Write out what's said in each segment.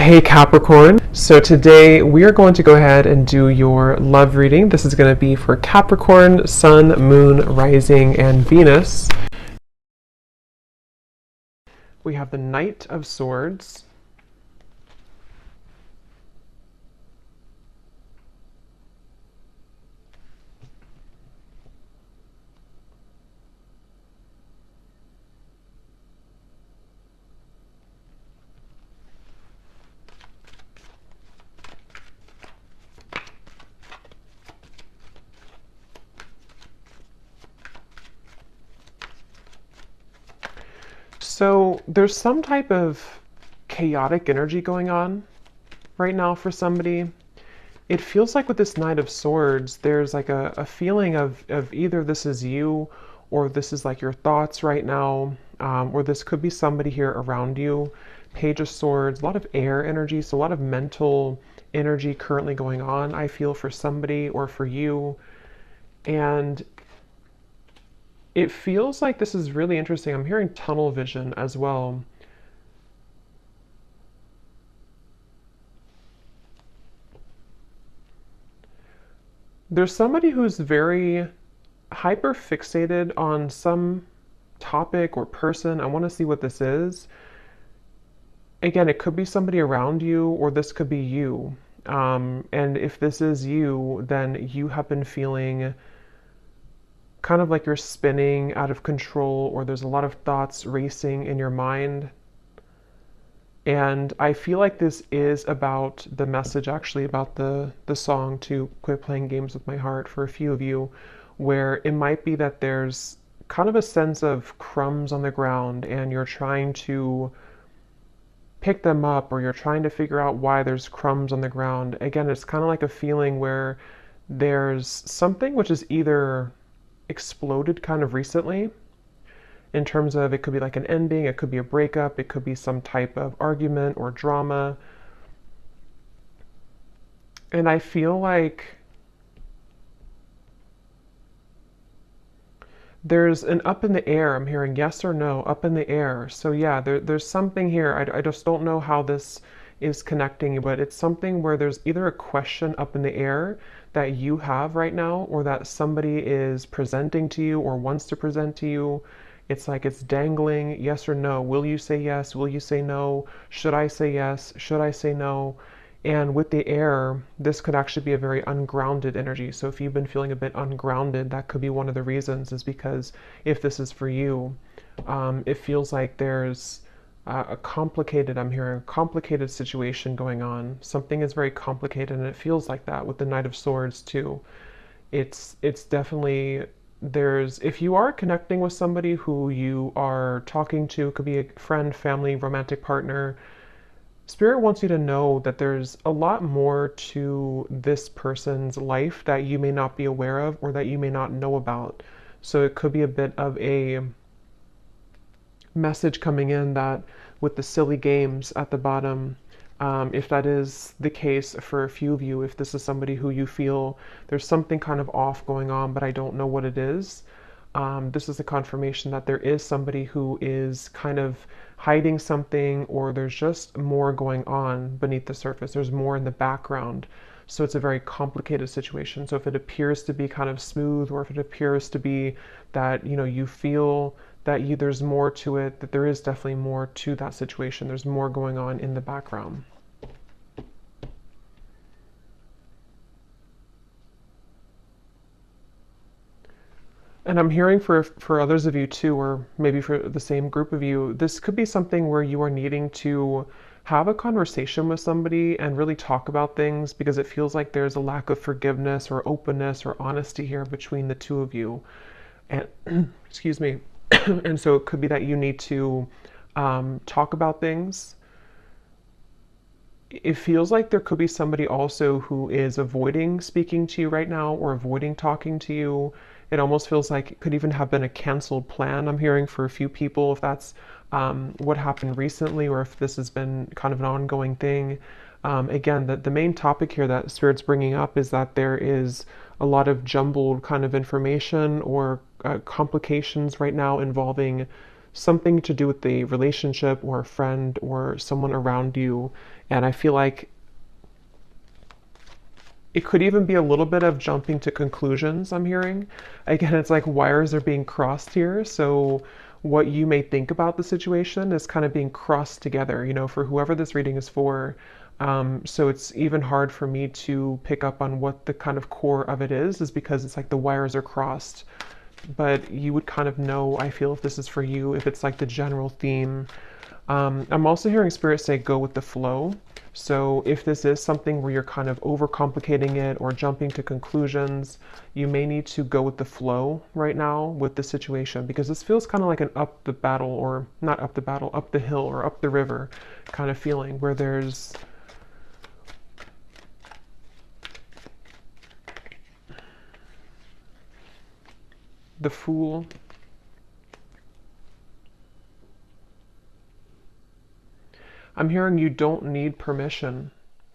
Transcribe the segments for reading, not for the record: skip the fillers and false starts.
Hey Capricorn. So today we are going to go ahead and do your love reading. This is going to be for Capricorn, Sun, Moon, Rising, and Venus. We have the Knight of Swords, so there's some type of chaotic energy going on right now for somebody. It feels like with this Knight of Swords, there's like a feeling of either this is you or this is like your thoughts right now, or this could be somebody here around you. Page of Swords, a lot of air energy, so a lot of mental energy currently going on, I feel, for somebody or for you. And it feels like this is really interesting. I'm hearing tunnel vision as well. There's somebody who's very hyper fixated on some topic or person. I want to see what this is. Again, it could be somebody around you or this could be you. And if this is you, then you have been feeling kind of like you're spinning out of control, or there's a lot of thoughts racing in your mind. And I feel like this is about the message, actually, about the song to quit playing games with my heart for a few of you, where it might be that there's kind of a sense of crumbs on the ground and you're trying to pick them up, or you're trying to figure out why there's crumbs on the ground. Again, it's kind of like a feeling where there's something which is either exploded kind of recently, in terms of it could be like an ending, it could be a breakup, it could be some type of argument or drama. And I feel like there's an up in the air. I'm hearing yes or no, up in the air. So yeah, there's something here. I just don't know how this is connecting, but it's something where there's either a question up in the air that you have right now, or that somebody is presenting to you or wants to present to you. It's like it's dangling, yes or no. Will you say yes? Will you say no? Should I say yes? Should I say no? And with the air, this could actually be a very ungrounded energy. So if you've been feeling a bit ungrounded, that could be one of the reasons, is because if this is for you, it feels like there's I'm hearing a complicated situation going on. Something is very complicated, and it feels like that with the Knight of Swords too. It's definitely, if you are connecting with somebody who you are talking to, could be a friend, family, romantic partner, Spirit wants you to know that there's a lot more to this person's life that you may not be aware of, or that you may not know about. So it could be a bit of a message coming in that with the silly games at the bottom, if that is the case for a few of you, if this is somebody who you feel there's something kind of off going on, but I don't know what it is, this is a confirmation that there is somebody who is kind of hiding something, or there's just more going on beneath the surface. There's more in the background. So it's a very complicated situation. So if it appears to be kind of smooth, or if it appears to be that, you feel that there's more to it, that there is definitely more to that situation. There's more going on in the background. And I'm hearing for others of you too, or maybe for the same group of you, this could be something where you are needing to have a conversation with somebody and really talk about things, because it feels like there's a lack of forgiveness or openness or honesty here between the two of you. And excuse me. And so it could be that you need to talk about things. It feels like there could be somebody also who is avoiding speaking to you right now, or avoiding talking to you. It almost feels like it could even have been a canceled plan, I'm hearing, for a few people, if that's what happened recently, or if this has been kind of an ongoing thing. Again, the main topic here that Spirit's bringing up is that there is a lot of jumbled kind of information, or complications right now involving something to do with the relationship, or a friend, or someone around you. And I feel like it could even be a little bit of jumping to conclusions, I'm hearing. Again, it's like wires are being crossed here. So what you may think about the situation is kind of being crossed together, you know, for whoever this reading is for. So it's even hard for me to pick up on what the kind of core of it is because it's like the wires are crossed. But you would kind of know, I feel, if this is for you, if it's like the general theme. I'm also hearing Spirit say go with the flow. So if this is something where you're kind of overcomplicating it or jumping to conclusions, you may need to go with the flow right now with the situation, because this feels kind of like an up the battle, or not up the battle, up the hill or up the river kind of feeling, where there's the Fool. I'm hearing you don't need permission.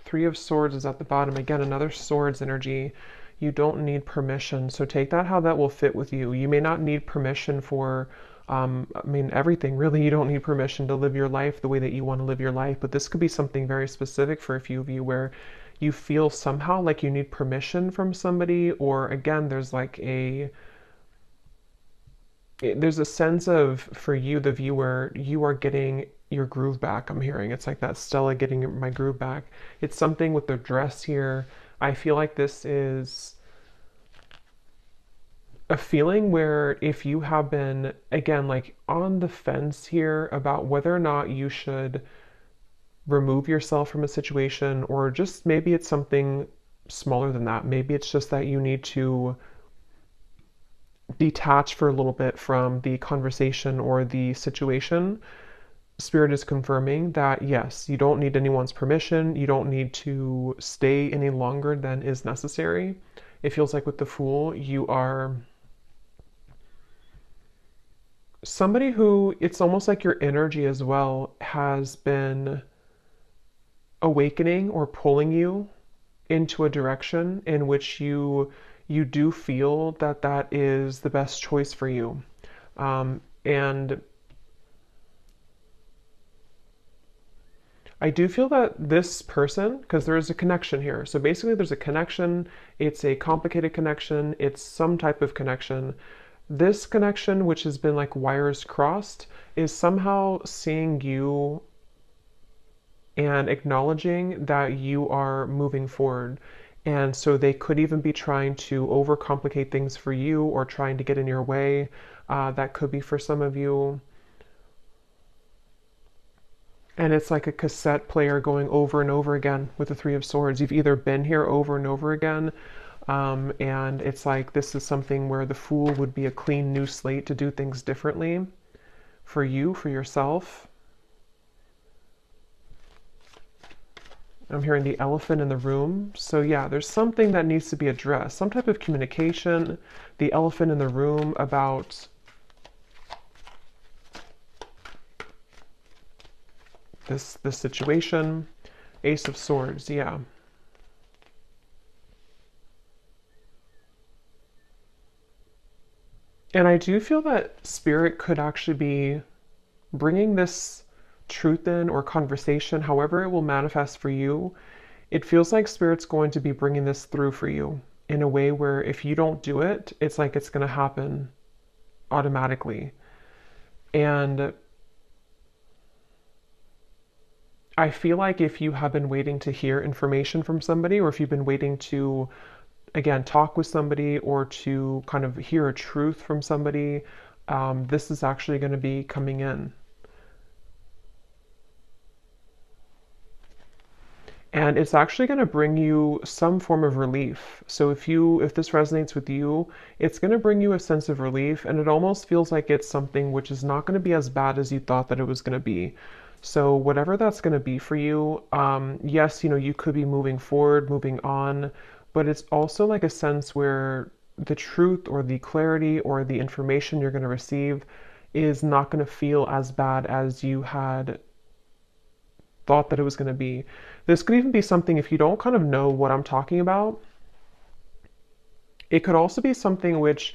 Three of Swords is at the bottom. Again, another Swords energy. You don't need permission. So take that how that will fit with you. You may not need permission for, I mean, everything. Really, you don't need permission to live your life the way that you want to live your life. But this could be something very specific for a few of you where you feel somehow like you need permission from somebody, or again, there's like there's a sense of, for you, the viewer, you are getting your groove back. I'm hearing it's like that Stella getting my groove back. It's something with the dress here. I feel like this is a feeling where if you have been, again, like on the fence here about whether or not you should remove yourself from a situation, or just maybe it's something smaller than that. Maybe it's just that you need to detach for a little bit from the conversation or the situation. Spirit is confirming that yes, you don't need anyone's permission. You don't need to stay any longer than is necessary. It feels like with the Fool, you are somebody who, it's almost like your energy as well has been awakening or pulling you into a direction in which you do feel that that is the best choice for you. And I do feel that this person, because there is a connection here. So basically there's a connection. It's a complicated connection. It's some type of connection. This connection, which has been like wires crossed, is somehow seeing you and acknowledging that you are moving forward. And so they could even be trying to overcomplicate things for you or trying to get in your way. That could be for some of you. And it's like a cassette player going over and over again with the Three of Swords. You've either been here over and over again, and it's like this is something where the Fool would be a clean new slate to do things differently for you, for yourself. I'm hearing the elephant in the room. So yeah, there's something that needs to be addressed, some type of communication, the elephant in the room about this situation. Ace of Swords, yeah. And I do feel that Spirit could actually be bringing this truth in, or conversation, however it will manifest for you. It feels like Spirit's going to be bringing this through for you in a way where if you don't do it, it's like it's going to happen automatically. And I feel like if you have been waiting to hear information from somebody, or if you've been waiting to, again, talk with somebody or to kind of hear a truth from somebody, this is actually going to be coming in. And it's actually going to bring you some form of relief. So if this resonates with you, it's going to bring you a sense of relief, and it almost feels like it's something which is not going to be as bad as you thought that it was going to be. So whatever that's going to be for you, yes, you know, you could be moving forward, moving on, but it's also like a sense where the truth or the clarity or the information you're going to receive is not going to feel as bad as you had thought that it was going to be. This could even be something, if you don't kind of know what I'm talking about, it could also be something which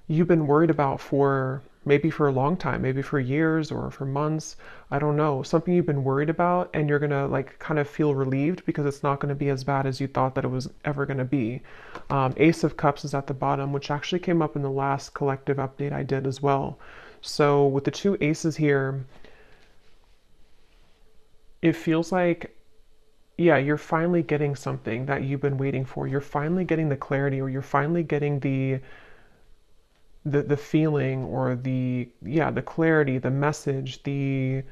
you've been worried about for maybe for a long time, maybe for years or for months. I don't know, something you've been worried about, and you're gonna like kind of feel relieved because it's not going to be as bad as you thought that it was ever going to be. Ace of Cups is at the bottom, which actually came up in the last collective update I did as well. So with the two aces here, it feels like, yeah, you're finally getting something that you've been waiting for. You're finally getting the clarity, or you're finally getting the feeling, or the clarity, the message, the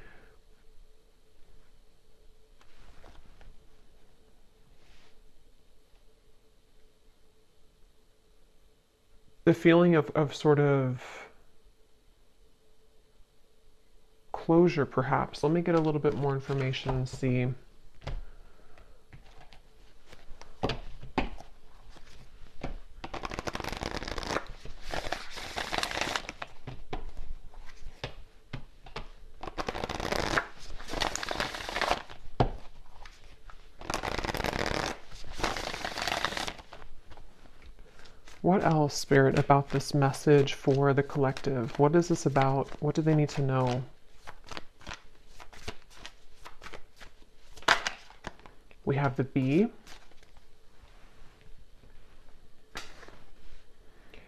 feeling of sort of closure, perhaps. Let me get a little bit more information and see. What else, Spirit, about this message for the collective? What is this about? What do they need to know? We have the Bee.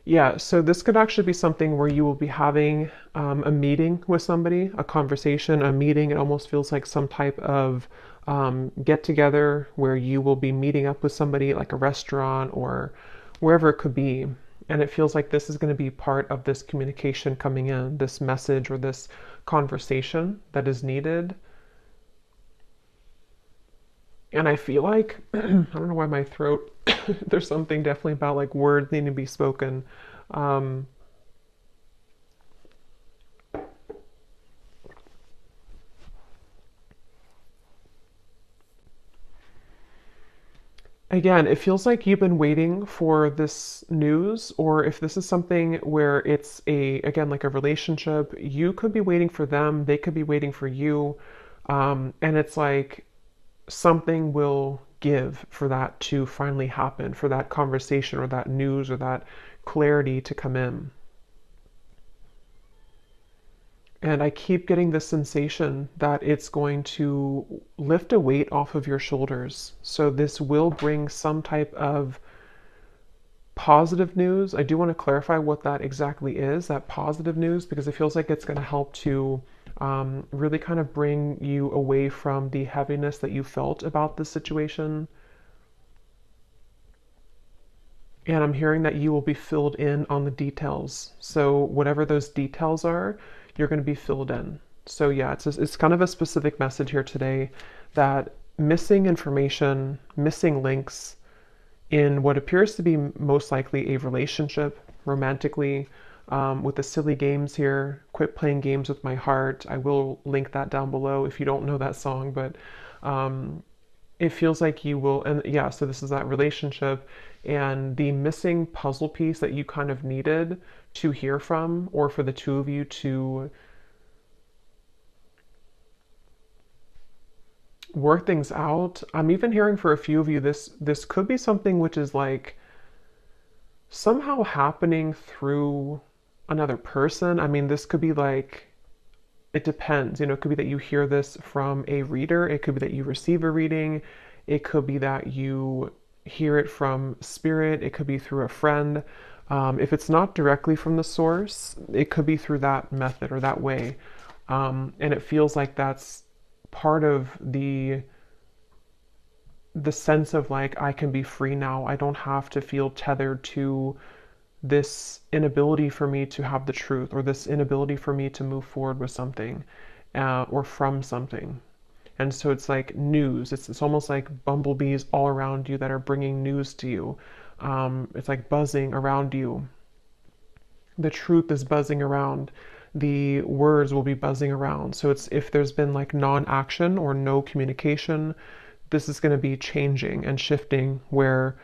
Yeah, so this could actually be something where you will be having a meeting with somebody, a conversation, a meeting. It almost feels like some type of get together where you will be meeting up with somebody, like a restaurant or wherever it could be. And it feels like this is going to be part of this communication coming in, this message or this conversation that is needed. And I feel like, I don't know why my throat, there's something definitely about like words needing to be spoken. Again, it feels like you've been waiting for this news, or if this is something where it's again, like a relationship, you could be waiting for them, they could be waiting for you. And it's like something will give for that to finally happen, for that conversation or that news or that clarity to come in. And I keep getting this sensation that it's going to lift a weight off of your shoulders. So this will bring some type of positive news. I do want to clarify what that exactly is, that positive news, because it feels like it's going to help to really kind of bring you away from the heaviness that you felt about this situation. And I'm hearing that you will be filled in on the details. So whatever those details are, you're going to be filled in. So yeah, it's kind of a specific message here today that missing information, missing links in what appears to be most likely a relationship romantically, with the silly games here, quit playing games with my heart. I will link that down below if you don't know that song, but it feels like you will, and yeah, so this is that relationship and the missing puzzle piece that you kind of needed to hear from, or for the two of you to work things out. I'm even hearing for a few of you, this could be something which is like somehow happening through another person. I mean, this could be like, it depends, it could be that you hear this from a reader, it could be that you receive a reading, it could be that you hear it from spirit, it could be through a friend. If it's not directly from the source, it could be through that method or that way. And it feels like that's part of the sense of like, I can be free now. I don't have to feel tethered to this inability for me to have the truth, or this inability for me to move forward with something, or from something. And so it's like news. It's almost like bumblebees all around you that are bringing news to you. It's like buzzing around you. The truth is buzzing around. The words will be buzzing around. So it's, if there's been like non-action or no communication, this is going to be changing and shifting, where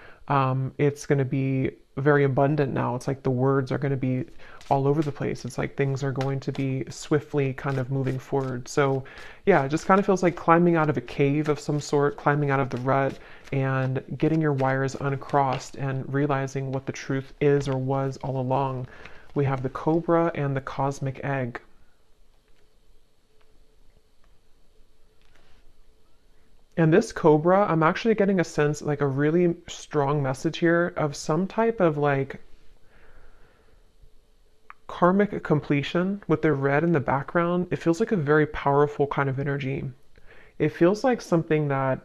it's going to be very abundant now. It's like the words are going to be all over the place. It's like things are going to be swiftly kind of moving forward. So yeah, it just kind of feels like climbing out of a cave of some sort, climbing out of the rut and getting your wires uncrossed and realizing what the truth is or was all along. We have the Cobra and the Cosmic Egg. And this Cobra, I'm actually getting a sense, like a really strong message here of some type of like karmic completion with the red in the background. It feels like a very powerful kind of energy. It feels like something that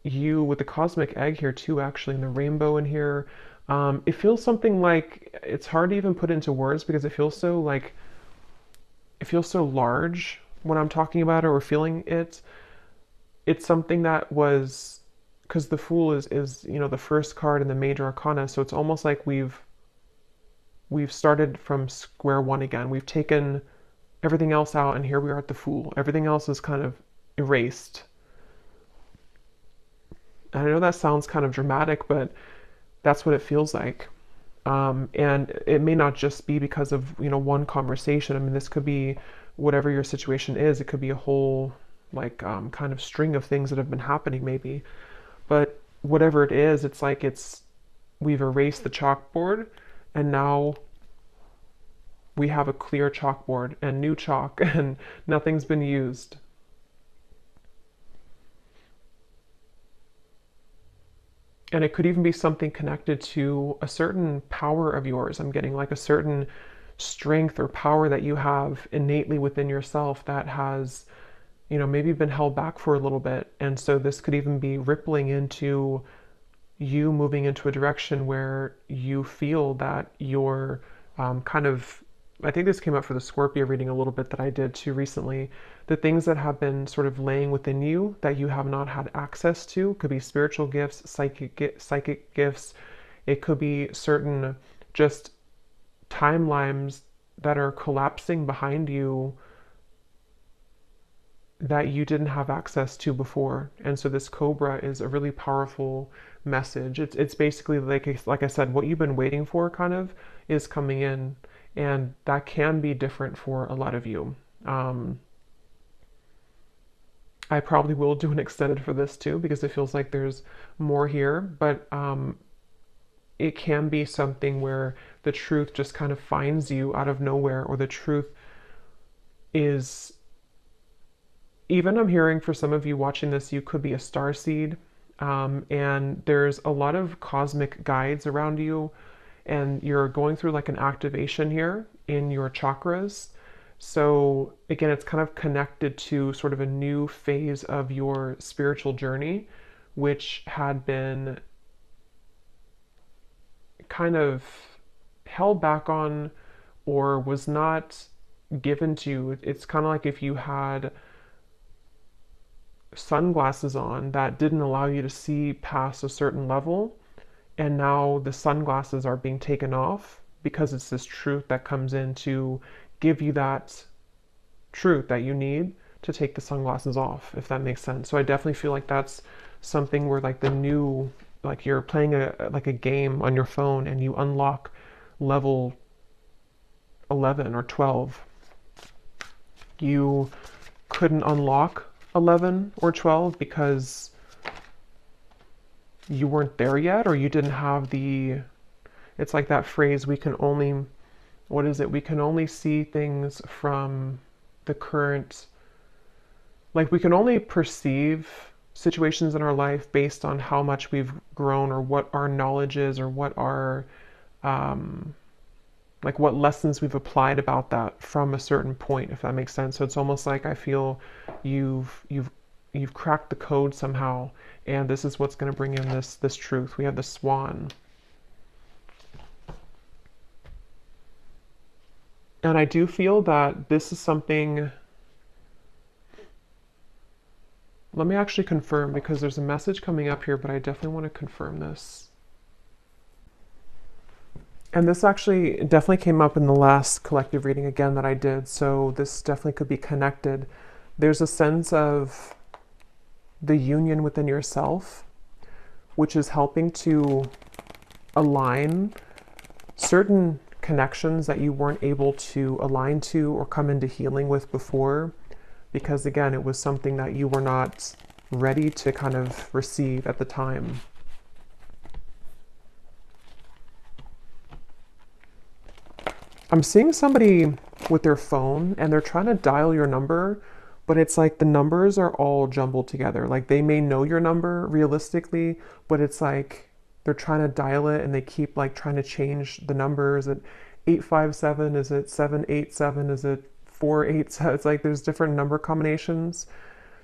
you, with the cosmic egg here too, actually, and the rainbow in here, it feels something like, it's hard to even put into words because it feels so like, it feels so large when I'm talking about it or feeling it. It's something that was, because the Fool is, you know, the first card in the major arcana, so it's almost like we've started from square one again. We've taken everything else out and here we are at the Fool. Everything else is kind of erased. I know that sounds kind of dramatic, but that's what it feels like. And it may not just be because of, you know, one conversation. I mean, this could be whatever your situation is. It could be a whole like kind of string of things that have been happening maybe. But whatever it is, it's like we've erased the chalkboard and now we have a clear chalkboard and new chalk and nothing's been used. And it could even be something connected to a certain power of yours. I'm getting like a certain strength or power that you have innately within yourself that has, you know, maybe been held back for a little bit. And so this could even be rippling into you moving into a direction where you feel that you're kind of, I think this came up for the Scorpio reading a little bit that I did too recently. The things that have been sort of laying within you that you have not had access to could be spiritual gifts, psychic gifts. It could be certain just timelines that are collapsing behind you that you didn't have access to before. And so this Cobra is a really powerful message. It's basically like I said, what you've been waiting for kind of is coming in, and that can be different for a lot of you. I probably will do an extended for this too because it feels like there's more here, but it can be something where the truth just kind of finds you out of nowhere, or the truth is, even I'm hearing for some of you watching this, you could be a starseed, and there's a lot of cosmic guides around you, and you're going through like an activation here in your chakras. So again, it's kind of connected to sort of a new phase of your spiritual journey, which had been kind of held back on or was not given to you. It's kind of like if you had sunglasses on that didn't allow you to see past a certain level, and now the sunglasses are being taken off because it's this truth that comes in to give you that truth that you need to take the sunglasses off, if that makes sense. So I definitely feel like that's something where like the new, like you're playing a game on your phone and you unlock level 11 or 12. You couldn't unlock 11 or 12 because you weren't there yet, or you didn't have the, it's like that phrase, we can only, what is it? We can only see things from the current, like we can only perceive situations in our life based on how much we've grown or what our knowledge is or what our, like what lessons we've applied about that from a certain point, if that makes sense. So it's almost like I feel you've cracked the code somehow, and this is what's going to bring in this truth. We have the Swan. And I do feel that this is something, let me actually confirm because there's a message coming up here, but I definitely want to confirm this. And this actually definitely came up in the last collective reading again that I did, so this definitely could be connected. There's a sense of the union within yourself, which is helping to align certain connections that you weren't able to align to or come into healing with before, because again, it was something that you were not ready to kind of receive at the time. I'm seeing somebody with their phone and they're trying to dial your number, but it's like the numbers are all jumbled together. Like they may know your number realistically, but it's like they're trying to dial it and they keep like trying to change the numbers. At 857, is it 787, is it 487? It's like there's different number combinations.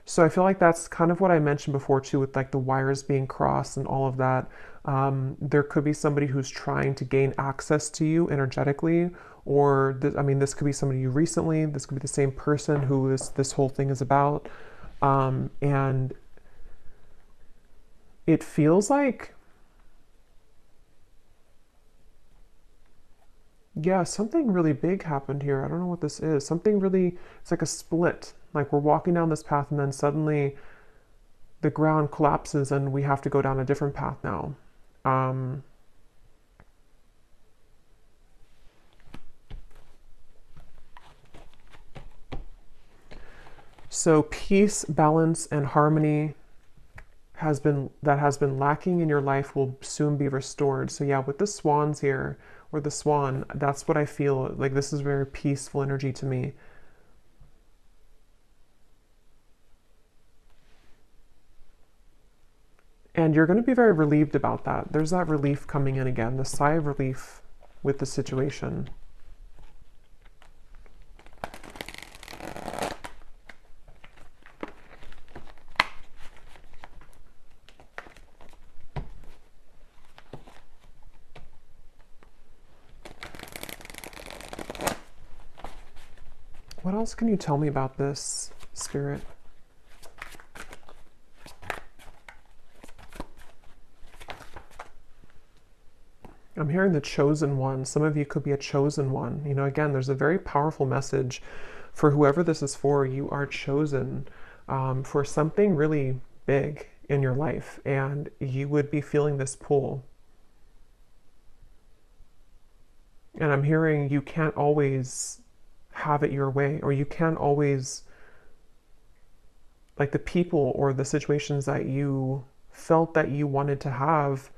So I feel like that's kind of what I mentioned before too, with like the wires being crossed and all of that. There could be somebody who's trying to gain access to you energetically, or I mean, this could be somebody you recently. This could be the same person who this whole thing is about, and it feels like, yeah, something really big happened here. I don't know what this is. Something really, it's like a split. Like we're walking down this path and then suddenly the ground collapses and we have to go down a different path now. Um, so peace, balance, and harmony has been lacking in your life will soon be restored. So yeah, with the swans here, or the swan, that's what I feel. Like this is very peaceful energy to me. And you're going to be very relieved about that. There's that relief coming in again, the sigh of relief with the situation. What else can you tell me about this, Spirit? I'm hearing the chosen one. Some of you could be a chosen one. You know, again, there's a very powerful message for whoever this is for. You are chosen for something really big in your life, and you would be feeling this pull. And I'm hearing you can't always have it your way, or you can't always, like the people or the situations that you felt that you wanted to have,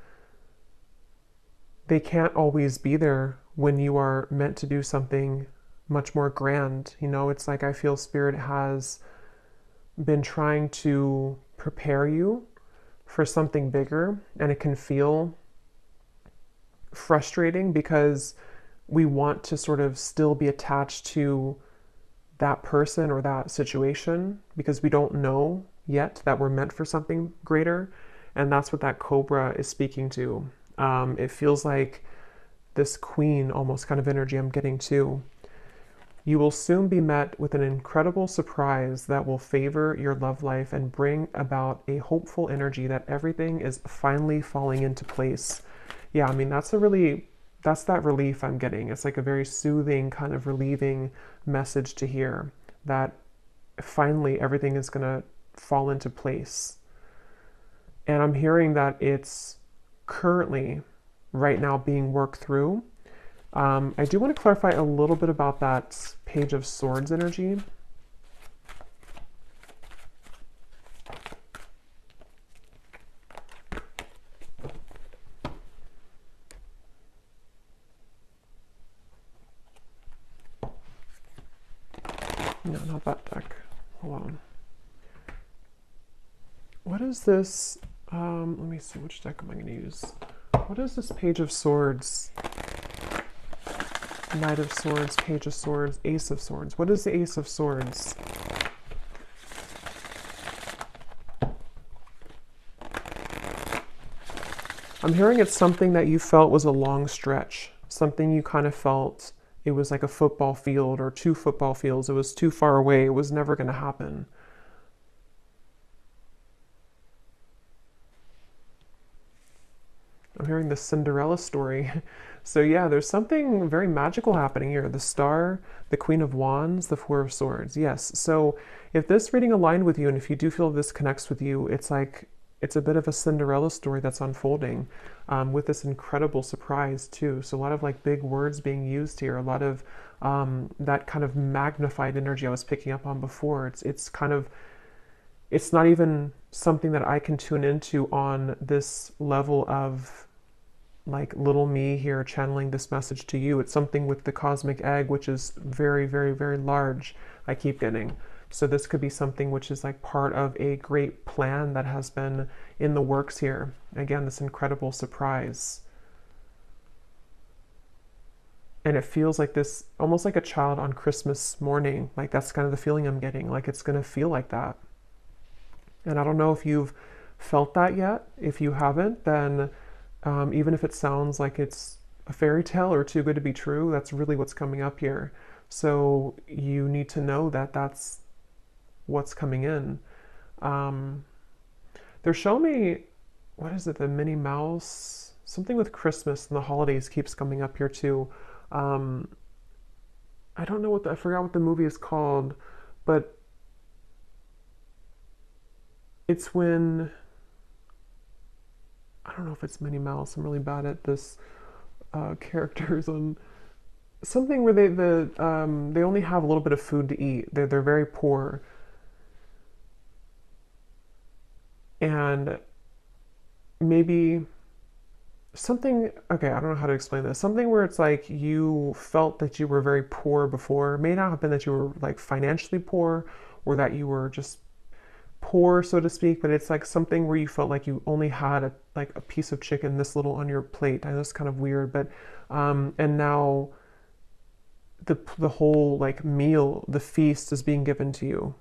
they can't always be there when you are meant to do something much more grand. You know, it's like I feel Spirit has been trying to prepare you for something bigger, and it can feel frustrating because we want to sort of still be attached to that person or that situation because we don't know yet that we're meant for something greater. And that's what that cobra is speaking to. It feels like this queen almost kind of energy I'm getting too. You will soon be met with an incredible surprise that will favor your love life and bring about a hopeful energy that everything is finally falling into place. Yeah, I mean, that's that relief I'm getting. It's like a very soothing, kind of relieving message to hear that finally everything is going to fall into place. And I'm hearing that it's currently, right now, being worked through. I do want to clarify a little bit about that Page of Swords energy. No, not that deck. Hold on. What is this? Let me see, which deck am I going to use? What is this Page of Swords? Knight of Swords, Page of Swords, Ace of Swords. What is the Ace of Swords? I'm hearing it's something that you felt was a long stretch. Something you kind of felt it was like a football field or two football fields. It was too far away. It was never going to happen. I'm hearing the Cinderella story. So yeah, there's something very magical happening here. The Star, the Queen of Wands, the Four of Swords. Yes. So if this reading aligned with you, and if you do feel this connects with you, it's like it's a bit of a Cinderella story that's unfolding with this incredible surprise too. So a lot of like big words being used here, a lot of that kind of magnified energy I was picking up on before. It's kind of, it's not even something that I can tune into on this level of like little me here channeling this message to you. It's something with the cosmic egg, which is very, very, very large, I keep getting. So this could be something which is like part of a great plan that has been in the works here. Again, this incredible surprise. And it feels like this, almost like a child on Christmas morning. Like that's kind of the feeling I'm getting. Like it's going to feel like that. And I don't know if you've felt that yet. If you haven't, then even if it sounds like it's a fairy tale or too good to be true, that's really what's coming up here. So you need to know that that's what's coming in. They're showing me, what is it, the Minnie Mouse? Something with Christmas and the holidays keeps coming up here too. I don't know what I forgot what the movie is called, but it's when, I don't know if it's Minnie Mouse. I'm really bad at this characters on something where they only have a little bit of food to eat. They're very poor, and maybe something, okay, I don't know how to explain this. Something where it's like you felt that you were very poor before. It may not have been that you were like financially poor or that you were just poor, so to speak, but it's like something where you felt like you only had like a piece of chicken this little on your plate. I know it's kind of weird, but and now the whole like meal, the feast is being given to you.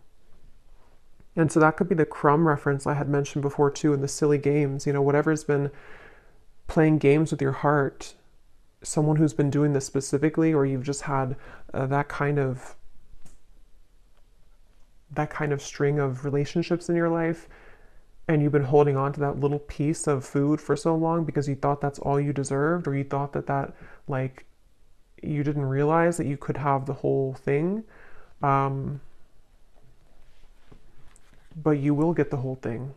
And so that could be the crumb reference I had mentioned before too in the silly games, whatever's been playing games with your heart, someone who's been doing this specifically, or you've just had that kind of string of relationships in your life, and you've been holding on to that little piece of food for so long because you thought that's all you deserved, or you thought that like you didn't realize that you could have the whole thing, but you will get the whole thing.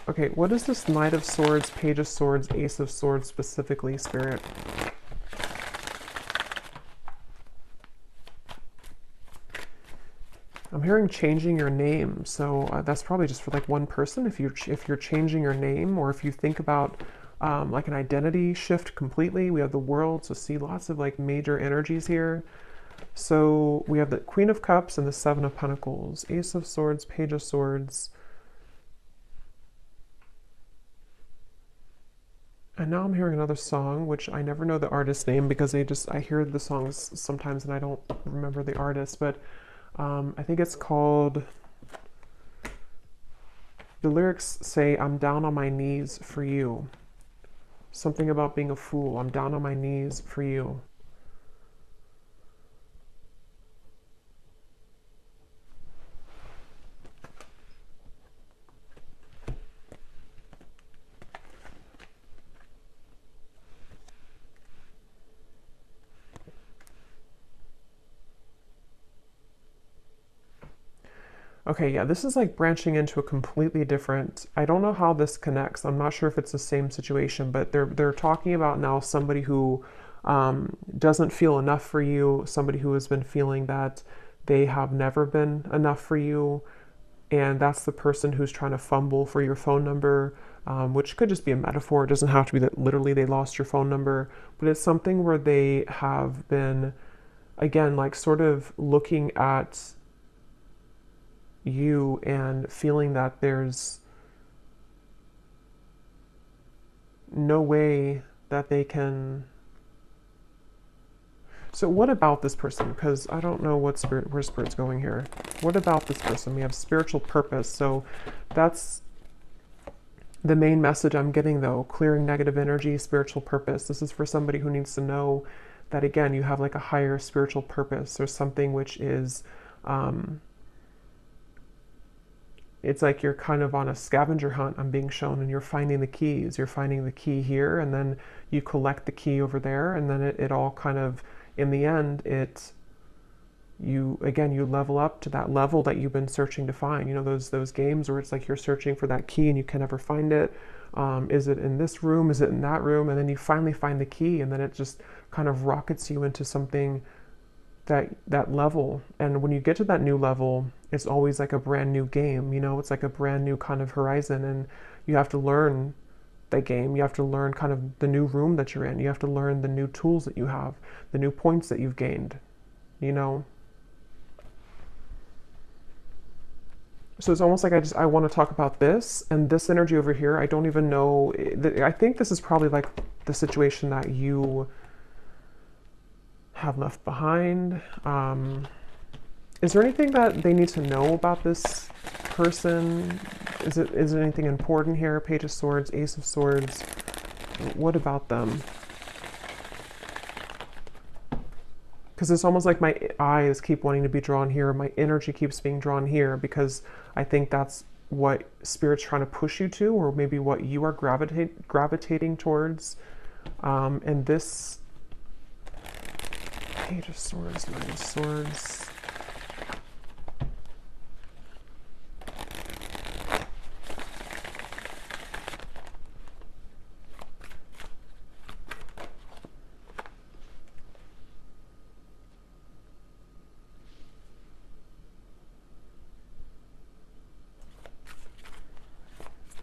Okay, what is this Knight of Swords, Page of Swords, Ace of Swords specifically, Spirit? I'm hearing changing your name, so that's probably just for like one person. If you're changing your name, or if you think about like an identity shift completely. We have the World, so see lots of like major energies here. So we have the Queen of Cups and the Seven of Pentacles, Ace of Swords, Page of Swords. And now I'm hearing another song, which I never know the artist's name because I hear the songs sometimes and I don't remember the artist, but I think it's called, the lyrics say, I'm down on my knees for you. Something about being a fool. I'm down on my knees for you. Okay, yeah, this is like branching into a completely different, I don't know how this connects. I'm not sure if it's the same situation, but they're talking about now somebody who doesn't feel enough for you, somebody who has been feeling that they have never been enough for you, and that's the person who's trying to fumble for your phone number, which could just be a metaphor. It doesn't have to be that literally they lost your phone number, but it's something where they have been, again, like sort of looking at you and feeling that there's no way that they can. So what about this person? Because I don't know where Spirit's going here. What about this person? We have spiritual purpose. So that's the main message I'm getting though. Clearing negative energy, spiritual purpose. This is for somebody who needs to know that, again, you have like a higher spiritual purpose or something which is it's like you're kind of on a scavenger hunt, I'm being shown, and you're finding the keys. You're finding the key here, and then you collect the key over there, and then it all kind of, in the end, you level up to that level that you've been searching to find. You know, those games where it's like you're searching for that key and you can never find it. Is it in this room? Is it in that room? And then you finally find the key, and then it just kind of rockets you into something, that level. And when you get to that new level, it's always like a brand new game, you know, it's like a brand new kind of horizon, and you have to learn the game. You have to learn kind of the new room that you're in. You have to learn the new tools that you have, the new points that you've gained, you know? So it's almost like I want to talk about this, and this energy over here, I don't even know. I think this is probably like the situation that you have left behind. Is there anything that they need to know about this person? Is it anything important here? Page of Swords, Ace of Swords. What about them? Because it's almost like my eyes keep wanting to be drawn here. My energy keeps being drawn here because I think that's what Spirit's trying to push you to, or maybe what you are gravitating towards. And this Page of Swords, Nine of Swords.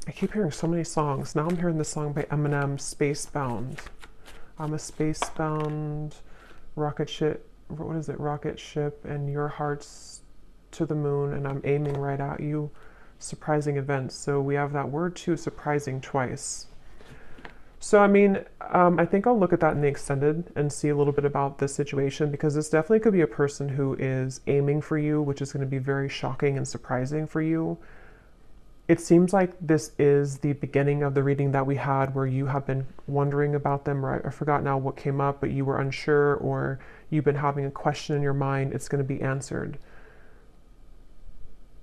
I keep hearing so many songs. Now I'm hearing the song by Eminem, Spacebound. I'm a spacebound rocket ship. What is it? Rocket ship, and your heart's to the moon, and I'm aiming right at you. Surprising events. So we have that word too, surprising, twice. So I mean, I think I'll look at that in the extended and see a little bit about this situation, because this definitely could be a person who is aiming for you, which is going to be very shocking and surprising for you. It seems like this is the beginning of the reading that we had where you have been wondering about them, or I forgot now what came up, but you were unsure, or you've been having a question in your mind. It's going to be answered.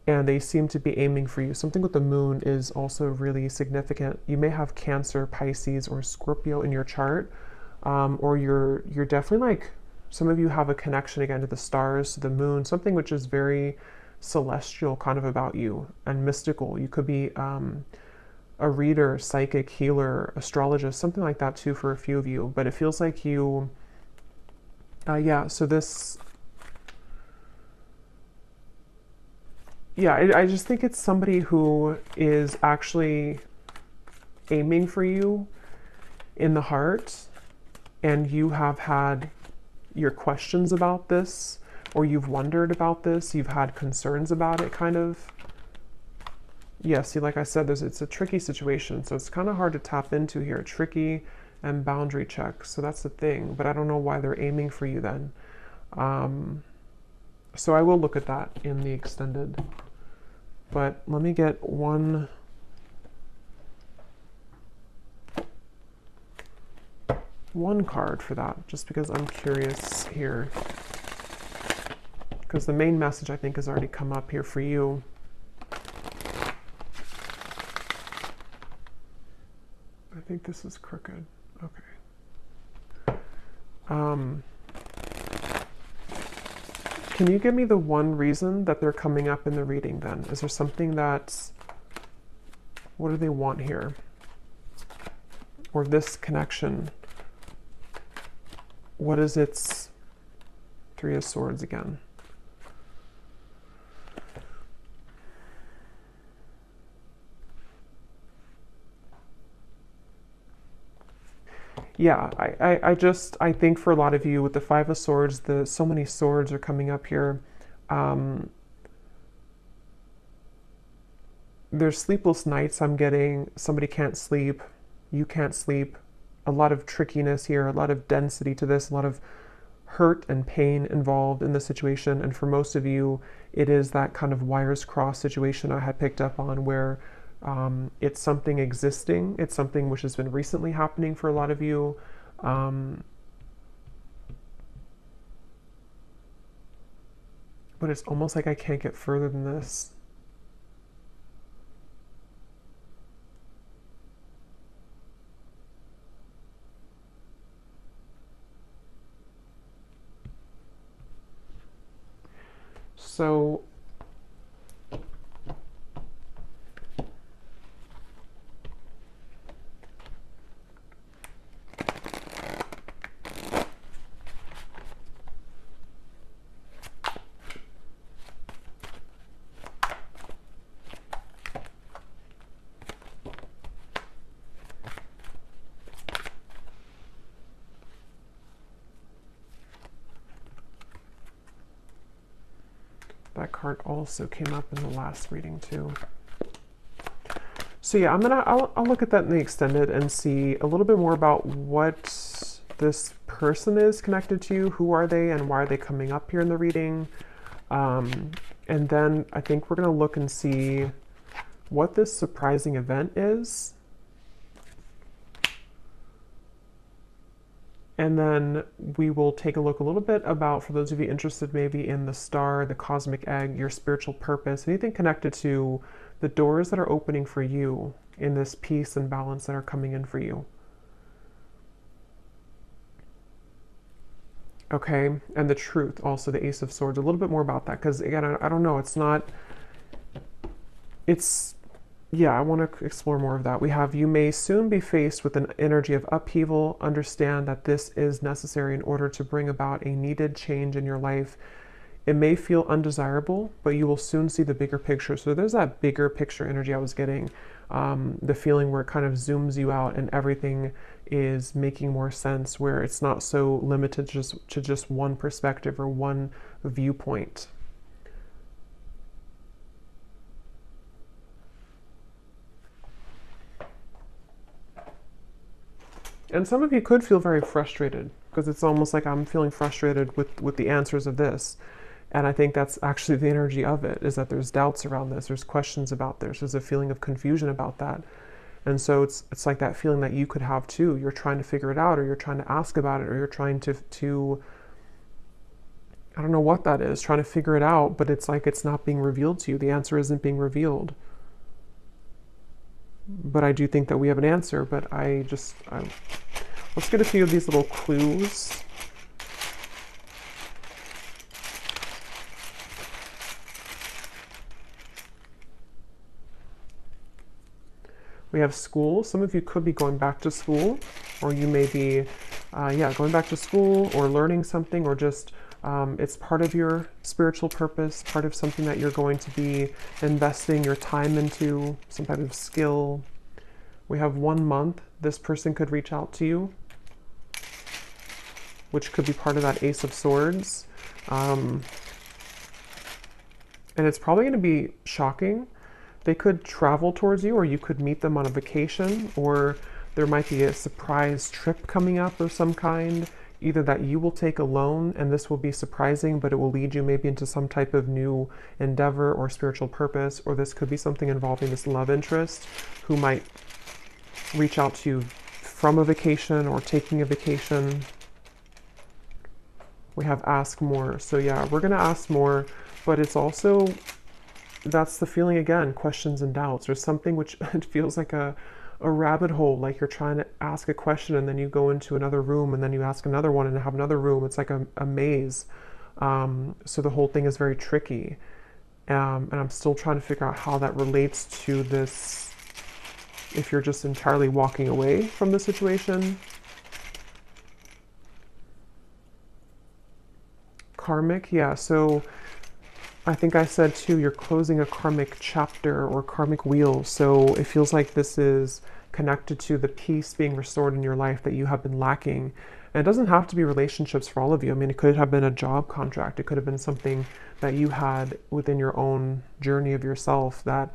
And they seem to be aiming for you. Something with the moon is also really significant. You may have Cancer, Pisces, or Scorpio in your chart, or you're definitely like, some of you have a connection again to the stars, to the moon, something which is very celestial kind of about you and mystical. You could be a reader, psychic, healer, astrologist, something like that too for a few of you. But it feels like you, yeah, so this, yeah, I just think it's somebody who is actually aiming for you in the heart, and you have had your questions about this, or you've wondered about this, you've had concerns about it, kind of. Yeah, see, like I said, it's a tricky situation, so it's kind of hard to tap into here. Tricky and boundary check, so that's the thing. But I don't know why they're aiming for you then. So I will look at that in the extended. But let me get one card for that, just because I'm curious here. Because the main message, I think, has already come up here for you. I think this is crooked. Okay. Can you give me the one reason that they're coming up in the reading then? Is there something that's... What do they want here? Or this connection? What is its... Three of Swords again. Yeah, I think for a lot of you with the Five of Swords, so many swords are coming up here. There's sleepless nights I'm getting. Somebody can't sleep. You can't sleep. A lot of trickiness here, a lot of density to this, a lot of hurt and pain involved in the situation. And for most of you, it is that kind of wires crossed situation I had picked up on, where it's something existing. It's something which has been recently happening for a lot of you. But it's almost like I can't get further than this. So That card also came up in the last reading too. So yeah, I'll look at that in the extended and see a little bit more about what this person is connected to, who are they, and why are they coming up here in the reading. And then I think we're going to look and see what this surprising event is. And then we will take a look a little bit about, for those of you interested maybe in the star, the cosmic egg, your spiritual purpose, anything connected to the doors that are opening for you in this peace and balance that are coming in for you. Okay, and the truth, also the Ace of Swords, a little bit more about that, because again, I don't know, yeah, I want to explore more of that. We have, you may soon be faced with an energy of upheaval. Understand that this is necessary in order to bring about a needed change in your life. It may feel undesirable, but you will soon see the bigger picture. So there's that bigger picture energy I was getting, the feeling where it kind of zooms you out and everything is making more sense, where it's not so limited to just one perspective or one viewpoint. And some of you could feel very frustrated, because it's almost like I'm feeling frustrated with the answers of this. And I think that's actually the energy of it, is that there's doubts around this, there's questions about this, there's a feeling of confusion about that. And so it's like that feeling that you could have too. You're trying to figure it out, or you're trying to ask about it, or you're trying to I don't know what that is, trying to figure it out, but it's like it's not being revealed to you. The answer isn't being revealed. But I do think that we have an answer, but let's get a few of these little clues. We have school. Some of you could be going back to school, or you may be, going back to school or learning something, or just it's part of your spiritual purpose, part of something that you're going to be investing your time into, some type of skill. We have 1 month. This person could reach out to you, which could be part of that Ace of Swords. And it's probably going to be shocking. They could travel towards you, or you could meet them on a vacation, or there might be a surprise trip coming up of some kind, either that you will take alone, and this will be surprising, but it will lead you maybe into some type of new endeavor or spiritual purpose, or this could be something involving this love interest who might reach out to you from a vacation or taking a vacation. We have ask more. So yeah, we're going to ask more, but it's also, that's the feeling again, questions and doubts. There's something which it feels like a rabbit hole, like you're trying to ask a question and then you go into another room and then you ask another one and have another room. It's like a maze. So the whole thing is very tricky. And I'm still trying to figure out how that relates to this, if you're just entirely walking away from the situation. Karmic, yeah, so I think I said too, you're closing a karmic chapter or karmic wheel. So it feels like this is connected to the peace being restored in your life that you have been lacking. And it doesn't have to be relationships for all of you. I mean, it could have been a job contract. It could have been something that you had within your own journey of yourself that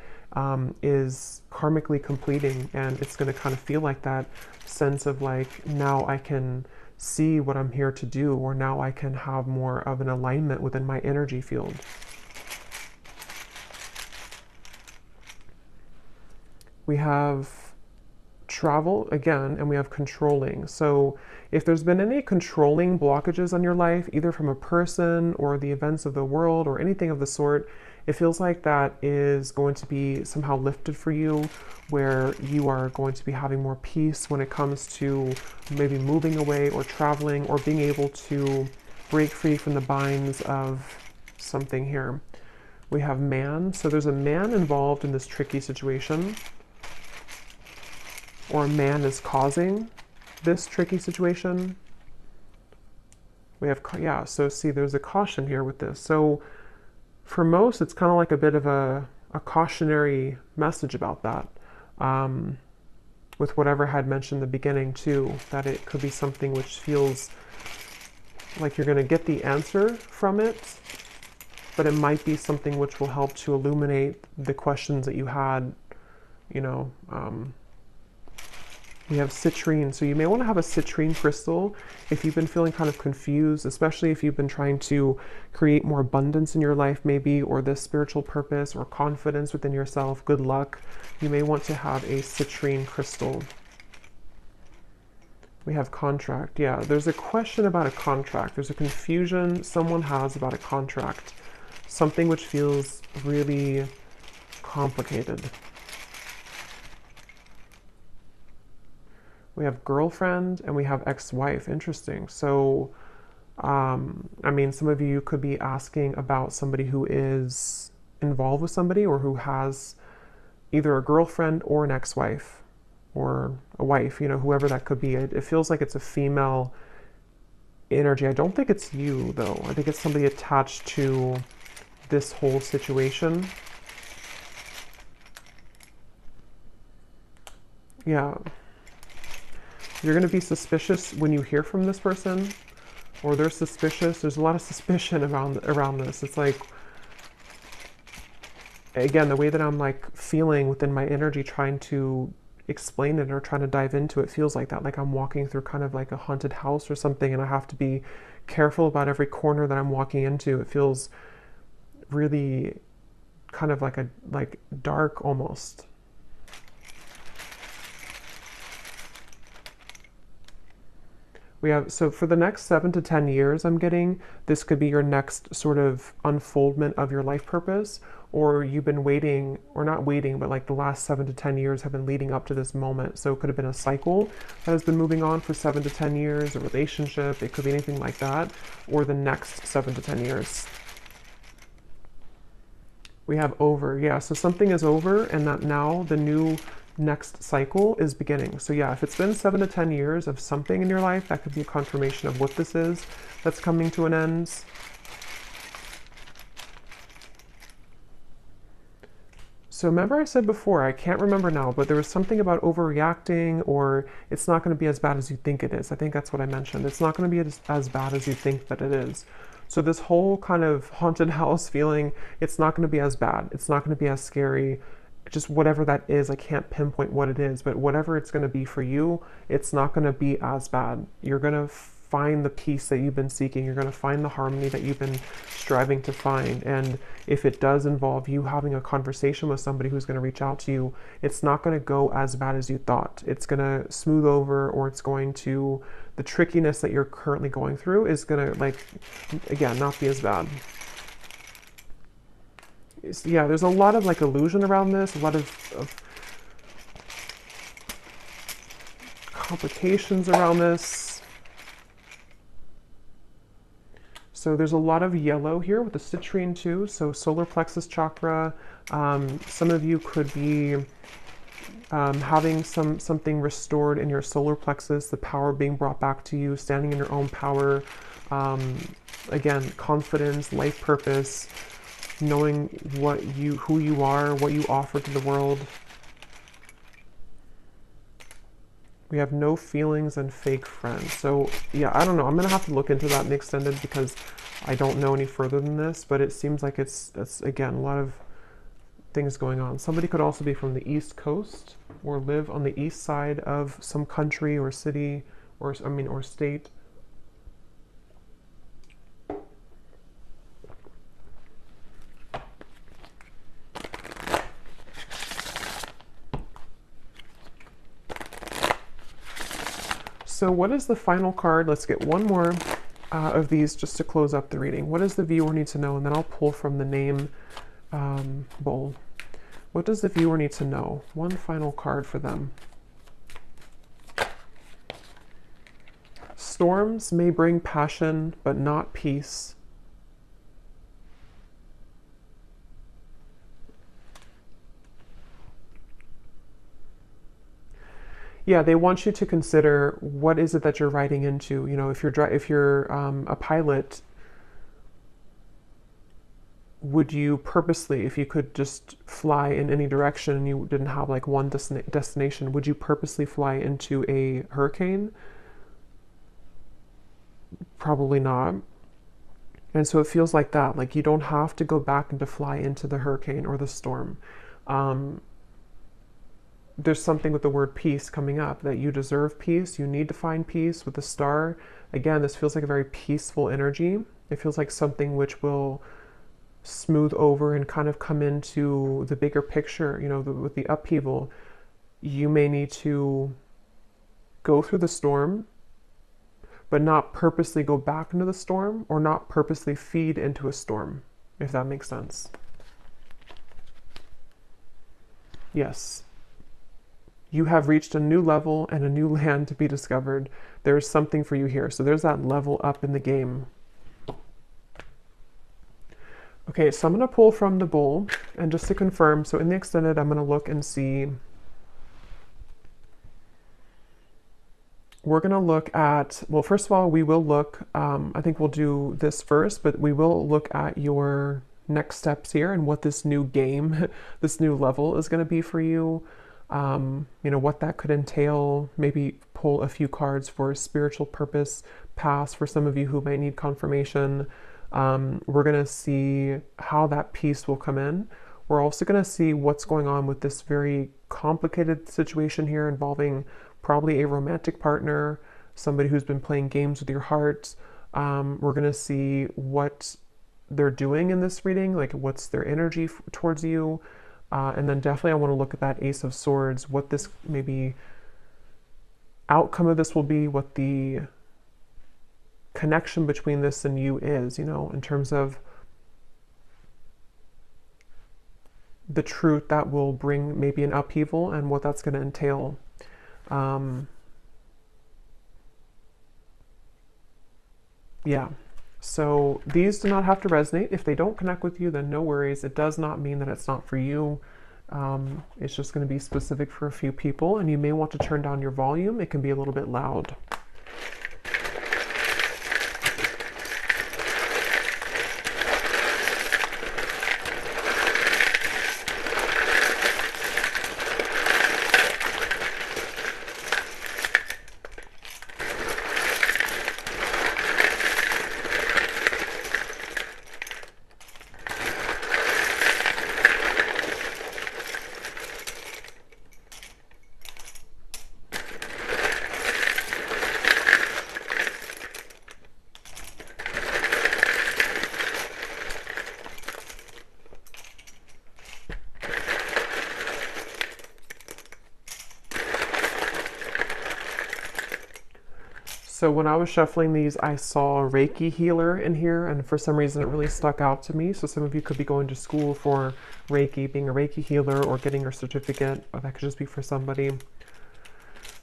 is karmically completing. And it's going to kind of feel like that sense of like, now I can see what I'm here to do, or now I can have more of an alignment within my energy field. We have travel again, and we have controlling. So if there's been any controlling blockages on your life, either from a person or the events of the world or anything of the sort, it feels like that is going to be somehow lifted for you, where you are going to be having more peace when it comes to maybe moving away or traveling or being able to break free from the binds of something here. We have man. So there's a man involved in this tricky situation, or a man is causing this tricky situation. We have, yeah, so see, there's a caution here with this. So for most, it's kind of like a bit of a cautionary message about that. With whatever I had mentioned in the beginning too, that it could be something which feels like you're going to get the answer from it, but it might be something which will help to illuminate the questions that you had, you know. We have citrine, so you may want to have a citrine crystal if you've been feeling kind of confused, especially if you've been trying to create more abundance in your life maybe, or this spiritual purpose or confidence within yourself, good luck. You may want to have a citrine crystal. We have contract. Yeah, there's a question about a contract. There's a confusion someone has about a contract. Something which feels really complicated. We have girlfriend and we have ex-wife. Interesting. So, I mean, some of you could be asking about somebody who is involved with somebody or who has either a girlfriend or an ex-wife or a wife, you know, whoever that could be. It feels like it's a female energy. I don't think it's you, though. I think it's somebody attached to this whole situation. Yeah. You're going to be suspicious when you hear from this person, or they're suspicious. There's a lot of suspicion around this. It's like, again, the way that I'm like feeling within my energy, trying to explain it or trying to dive into it, feels like that. Like I'm walking through kind of like a haunted house or something, and I have to be careful about every corner that I'm walking into. It feels really kind of like dark almost. We have, so for the next 7 to 10 years, I'm getting, this could be your next sort of unfoldment of your life purpose, or you've been waiting, or not waiting, but like the last 7 to 10 years have been leading up to this moment. So it could have been a cycle that has been moving on for 7 to 10 years, a relationship, it could be anything like that, or the next 7 to 10 years. We have over, yeah, so something is over and that now the new next cycle is beginning. So yeah, if it's been 7 to 10 years of something in your life, that could be a confirmation of what this is that's coming to an end. So remember I said before, I can't remember now, but there was something about overreacting, or it's not going to be as bad as you think it is. I think that's what I mentioned. It's not going to be as bad as you think that it is. So this whole kind of haunted house feeling, it's not going to be as bad. It's not going to be as scary. Just whatever that is, I can't pinpoint what it is, but whatever it's going to be for you, it's not going to be as bad. You're going to find the peace that you've been seeking. You're going to find the harmony that you've been striving to find. And if it does involve you having a conversation with somebody who's going to reach out to you, it's not going to go as bad as you thought. It's going to smooth over, or it's going to, the trickiness that you're currently going through is going to, like, again, not be as bad. Yeah, there's a lot of like illusion around this, a lot of complications around this. So there's a lot of yellow here with the citrine too. So solar plexus chakra. Some of you could be having something restored in your solar plexus, the power being brought back to you, standing in your own power. Again, confidence, life purpose, knowing who you are, what you offer to the world. We have no feelings and fake friends. So yeah, I don't know. I'm gonna have to look into that in the extended because I don't know any further than this, but it seems like it's again, a lot of things going on. Somebody could also be from the East Coast or live on the east side of some country or city or state. So what is the final card? Let's get one more of these just to close up the reading. What does the viewer need to know? And then I'll pull from the name bowl. What does the viewer need to know? One final card for them. Storms may bring passion, but not peace. Yeah, they want you to consider what is it that you're riding into. You know, if you're a pilot, would you purposely, if you could just fly in any direction and you didn't have like one destination, would you purposely fly into a hurricane? Probably not. And so it feels like that, like you don't have to go back and to fly into the hurricane or the storm. Um, there's something with the word peace coming up, that you deserve peace. You need to find peace with the star. Again, this feels like a very peaceful energy. It feels like something which will smooth over and kind of come into the bigger picture, you know, with the upheaval. You may need to go through the storm, but not purposely go back into the storm, or not purposely feed into a storm, if that makes sense. Yes. You have reached a new level and a new land to be discovered. There is something for you here. So there's that level up in the game. Okay, so I'm going to pull from the bowl, and just to confirm, so in the extended, I'm going to look and see. We're going to look at, well, first of all, we will look, I think we'll do this first, but we will look at your next steps here and what this new game, this new level is going to be for you. You know, what that could entail. Maybe pull a few cards for spiritual purpose pass for some of you who might need confirmation. We're going to see how that peace will come in. We're also going to see what's going on with this very complicated situation here involving probably a romantic partner, somebody who's been playing games with your heart. We're going to see what they're doing in this reading, like what's their energy towards you. And then definitely I want to look at that Ace of Swords, what this maybe outcome of this will be, what the connection between this and you is, you know, in terms of the truth that will bring maybe an upheaval and what that's going to entail. Yeah. So these do not have to resonate. If they don't connect with you, then no worries. It does not mean that it's not for you. It's just going to be specific for a few people, and you may want to turn down your volume. It can be a little bit loud. So when I was shuffling these, I saw a Reiki healer in here, and for some reason it really stuck out to me. So some of you could be going to school for Reiki, being a Reiki healer, or getting your certificate, or that could just be for somebody.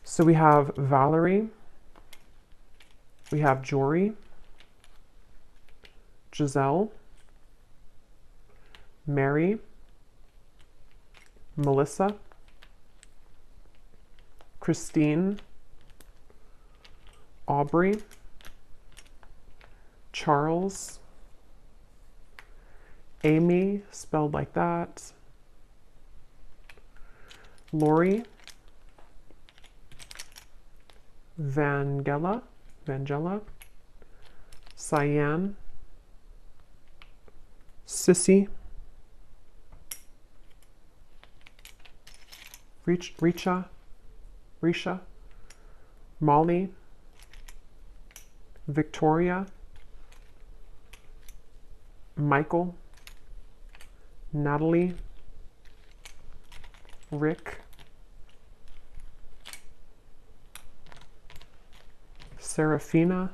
So we have Valerie, we have Jory, Giselle, Mary, Melissa, Christine, Aubrey, Charles, Amy, spelled like that, Lori, Vangela, Cyan, Sissy, Risha, Molly, Victoria, Michael, Natalie, Rick, Serafina,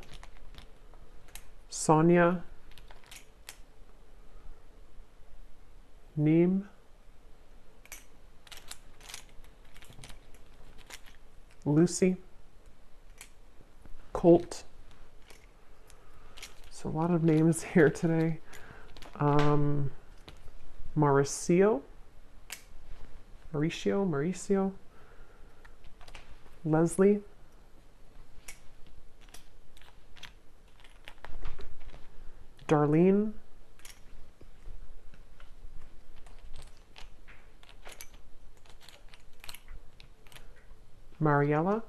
Sonia, Neem, Lucy, Colt. So a lot of names here today. Mauricio, Leslie, Darlene, Mariella,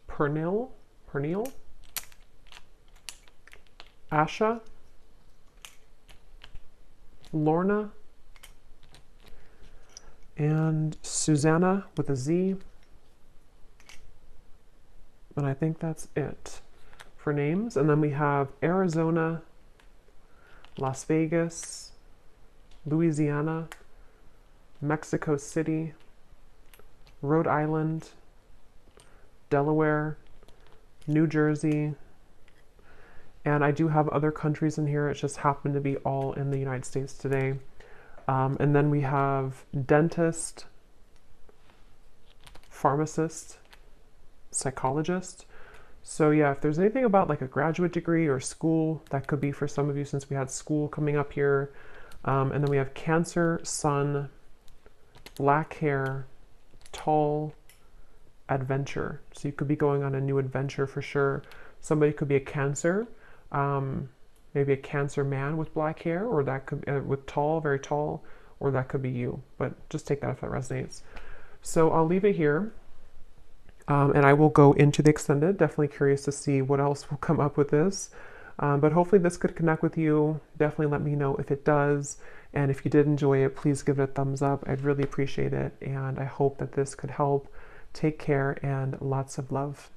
Pernil, Asha, Lorna, and Susanna with a Z. And I think that's it for names. And then we have Arizona, Las Vegas, Louisiana, Mexico City, Rhode Island, Delaware, New Jersey, and I do have other countries in here. It just happened to be all in the United States today. And then we have dentist, pharmacist, psychologist. So yeah, if there's anything about like a graduate degree or school, that could be for some of you since we had school coming up here. And then we have Cancer, Sun, black hair, tall, adventure. So you could be going on a new adventure for sure. Somebody could be a Cancer, maybe a Cancer man with black hair, or that could with tall, very tall, or that could be you. But just take that if that resonates. So I'll leave it here. And I will go into the extended. Definitely curious to see what else will come up with this. But hopefully this could connect with you. Definitely let me know if it does. And if you did enjoy it, please give it a thumbs up. I'd really appreciate it. And I hope that this could help. Take care and lots of love.